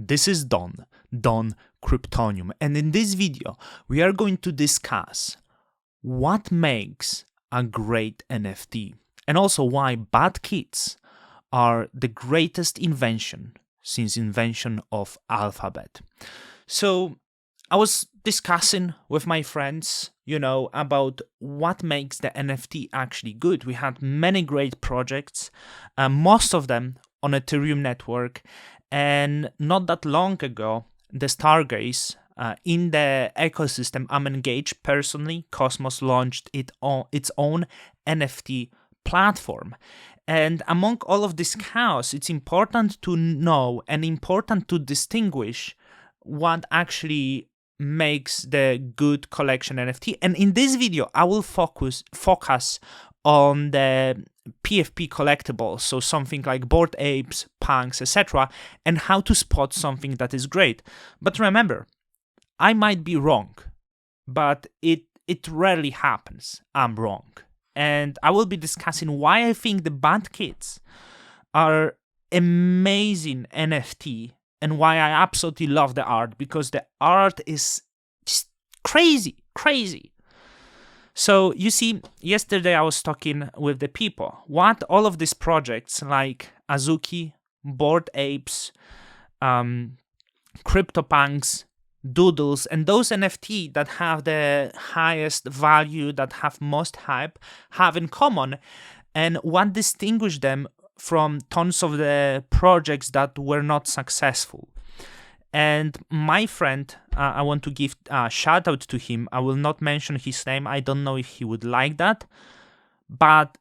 This is Don Cryptonium, and in this video we are going to discuss what makes a great NFT and also why bad kids are the greatest invention since invention of alphabet. So I was discussing with my friends, about what makes the NFT actually good. We had many great projects, most of them on Ethereum network, and not that long ago, the Stargaze, in the ecosystem I'm engaged personally, Cosmos launched its own NFT platform. And among all of this chaos, it's important to know and important to distinguish what actually makes the good collection NFT. And in this video, I will focus on the PFP collectibles, so something like Bored Apes, Punks, etc., and how to spot something that is great. But remember, I might be wrong, but it rarely happens. I'm wrong. And I will be discussing why I think the bad kids are amazing NFT and why I absolutely love the art, because the art is just crazy. So you see, yesterday I was talking with the people. What all of these projects like Azuki, Bored Apes, CryptoPunks, Doodles, and those NFT that have the highest value, that have most hype, have in common, and what distinguishes them from tons of the projects that were not successful. And my friend, I want to give a shout out to him. I will not mention his name. I don't know if he would like that. But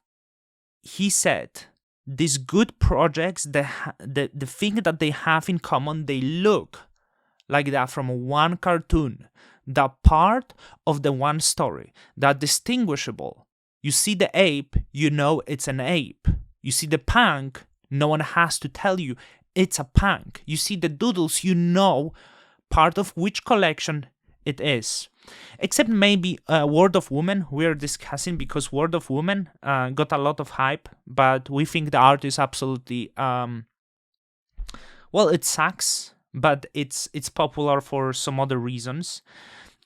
he said, these good projects, the thing that they have in common, they look like that from one cartoon. The part of the one story, that distinguishable. You see the ape, you know it's an ape. You see the punk, no one has to tell you it's a punk. You see the doodles, you know part of which collection it is. Except maybe World of Women we're discussing, because World of Women got a lot of hype, but we think the art is absolutely, it sucks, but it's popular for some other reasons.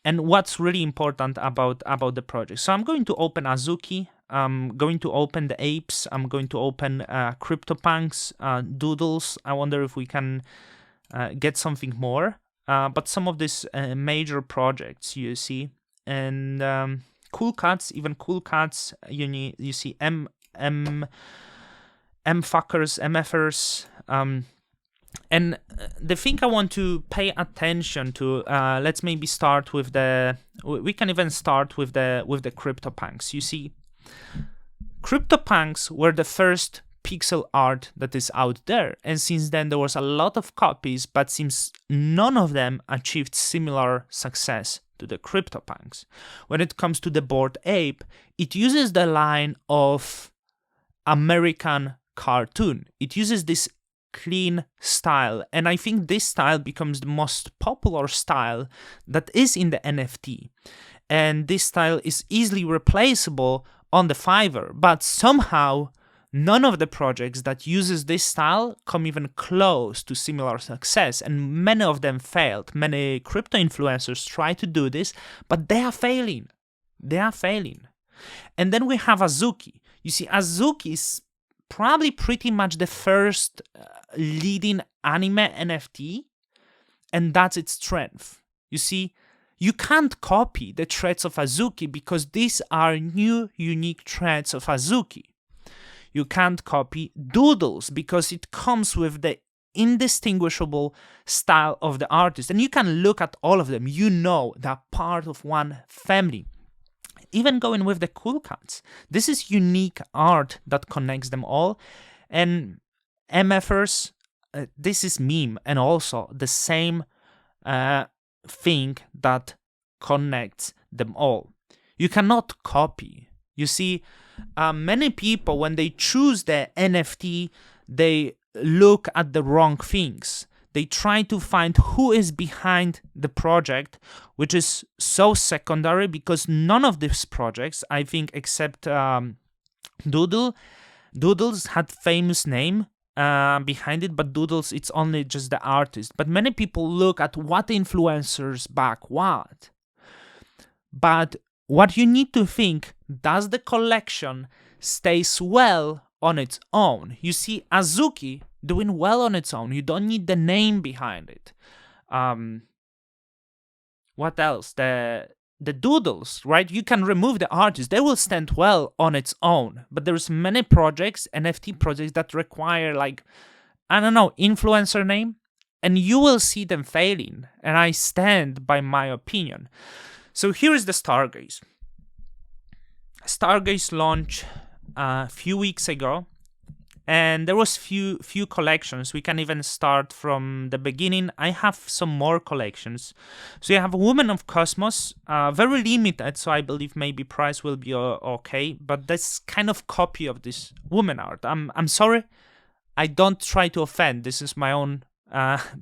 And what's really important about the project. So I'm going to open Azuki. I'm going to open the apes. I'm going to open CryptoPunks, Doodles. I wonder if we can get something more. But some of these major projects you see, and cool cuts, even cool cuts. You see MFers, MFers. And the thing I want to pay attention to, let's maybe start with we can even start with the CryptoPunks. You see, CryptoPunks were the first pixel art that is out there, and since then there was a lot of copies, but seems none of them achieved similar success to the CryptoPunks. When it comes to the Bored Ape, it uses the line of American cartoon. It uses this clean style, and I think this style becomes the most popular style that is in the NFT, and this style is easily replaceable on the Fiverr, but somehow none of the projects that uses this style come even close to similar success, and many of them failed. Many crypto influencers try to do this, but they are failing. And then we have Azuki. You see, Azuki is probably pretty much the first leading anime NFT, and that's its strength. You see, you can't copy the threads of Azuki because these are new, unique threads of Azuki. You can't copy Doodles because it comes with the indistinguishable style of the artist. And you can look at all of them, you know they're part of one family. Even going with the cool cuts, this is unique art that connects them all. And MFers, this is meme, and also the same thing that connects them all. You cannot copy. You see, many people, when they choose the NFT, they look at the wrong things. They try to find who is behind the project, which is so secondary, because none of these projects, I think, except Doodles had famous name, behind it, but Doodles, it's only just the artist. But many people look at what influencers back what. But what you need to think, does the collection stays well on its own? You see Azuki doing well on its own. You don't need the name behind it. What else? The doodles, right? You can remove the artist. They will stand well on its own. But there's many projects, NFT projects, that require, like, I don't know, influencer name, and you will see them failing. And I stand by my opinion. So here is the Stargaze. Stargaze launched a few weeks ago, and there was few collections. We can even start from the beginning. I have some more collections. So you have Woman of Cosmos, very limited, so I believe maybe price will be okay, but that's kind of copy of this woman art. I'm sorry, I don't try to offend. This is my own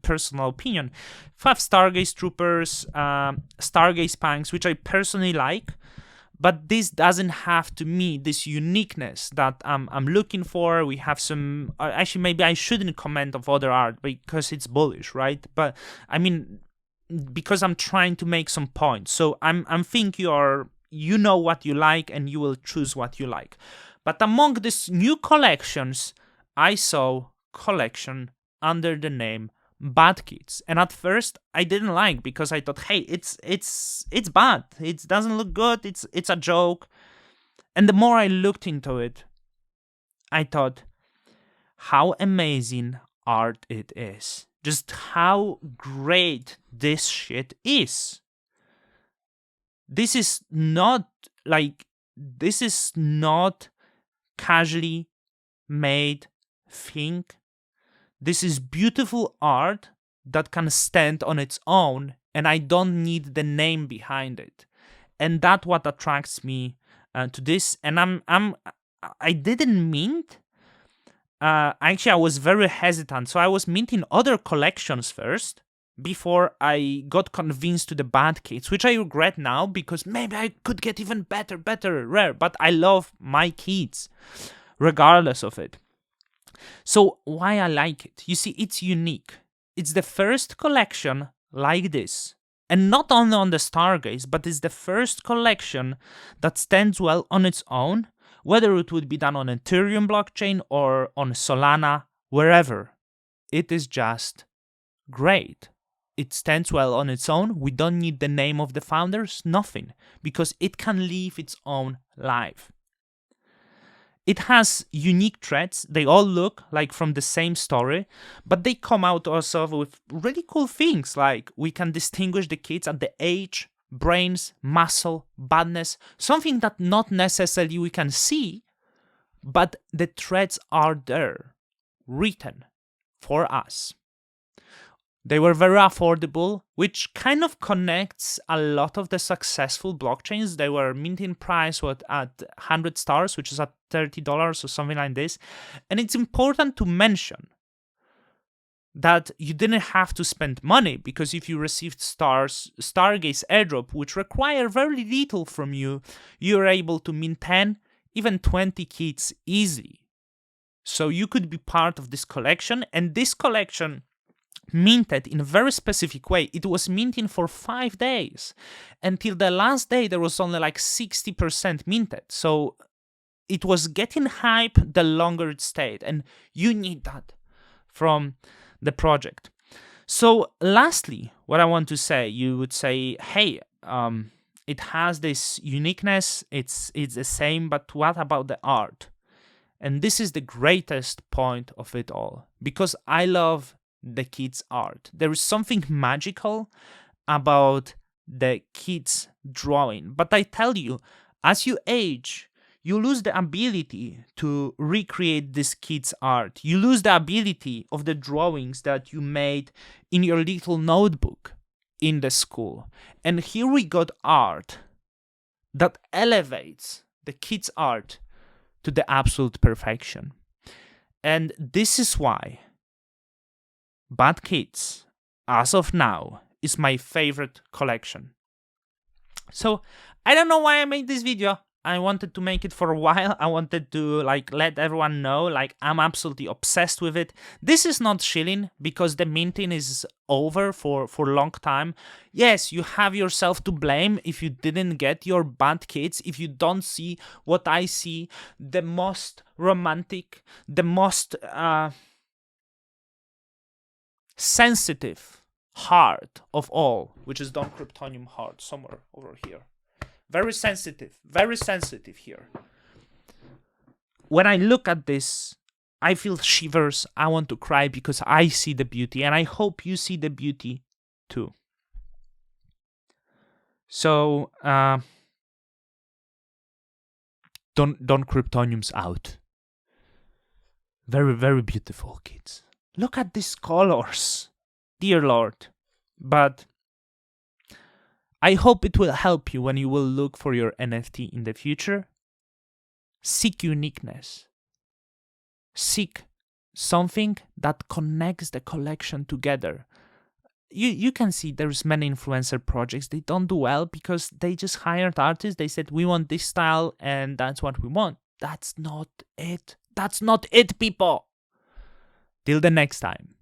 personal opinion. 5 Stargaze Troopers, Stargaze Punks, which I personally like, but this doesn't have to me this uniqueness that I'm looking for. We have some, actually maybe I shouldn't comment of other art because it's bullish, right? But I mean, because I'm trying to make some points. So I'm think you know what you like and you will choose what you like. But among these new collections, I saw collection under the name Bad Kids, and at first I didn't like, because I thought, hey, it's bad, it doesn't look good, it's a joke. And the more I looked into it, I thought how amazing art it is, just how great this shit is. This is not casually made thing. This is beautiful art that can stand on its own, and I don't need the name behind it. And that's what attracts me to this. And I didn't mint. Actually, I was very hesitant, so I was minting other collections first before I got convinced to the Bad Kids, which I regret now, because maybe I could get even better rare. But I love my kids, regardless of it. So why I like it? You see, it's unique. It's the first collection like this. And not only on the Stargaze, but it's the first collection that stands well on its own, whether it would be done on Ethereum blockchain or on Solana, wherever. It is just great. It stands well on its own. We don't need the name of the founders, nothing, because it can live its own life. It has unique threads. They all look like from the same story, but they come out also with really cool things, like we can distinguish the kids at the age, brains, muscle, badness, something that not necessarily we can see, but the threads are there, written for us. They were very affordable, which kind of connects a lot of the successful blockchains. They were minting price at 100 stars, which is at $30 or something like this. And it's important to mention that you didn't have to spend money, because if you received Stargaze airdrop, which require very little from you, you're able to mint 10, even 20 kits easily. So you could be part of this collection, and this collection minted in a very specific way. It was minting for 5 days. Until the last day, there was only like 60% minted. So it was getting hype the longer it stayed. And you need that from the project. So lastly, what I want to say, you would say, hey, it has this uniqueness. It's the same, but what about the art? And this is the greatest point of it all, because I love the kids' art. There is something magical about the kids' drawing. But I tell you, as you age, you lose the ability to recreate this kids' art. You lose the ability of the drawings that you made in your little notebook in the school. And here we got art that elevates the kids' art to the absolute perfection. And this is why Bad Kids, as of now, is my favorite collection. So, I don't know why I made this video. I wanted to make it for a while. I wanted to like let everyone know like I'm absolutely obsessed with it. This is not shilling because the minting is over for a long time. Yes, you have yourself to blame if you didn't get your bad kits, if you don't see what I see, the most romantic, the most sensitive heart of all, which is Don Kryptonium heart, somewhere over here. Very sensitive here. When I look at this, I feel shivers. I want to cry because I see the beauty, and I hope you see the beauty too. So, Don Kryptonium's out. Very, very beautiful, kids. Look at these colors, dear Lord. But I hope it will help you when you will look for your NFT in the future. Seek uniqueness. Seek something that connects the collection together. You can see there's many influencer projects. They don't do well because they just hired artists. They said, we want this style and that's what we want. That's not it. That's not it, people. Till the next time.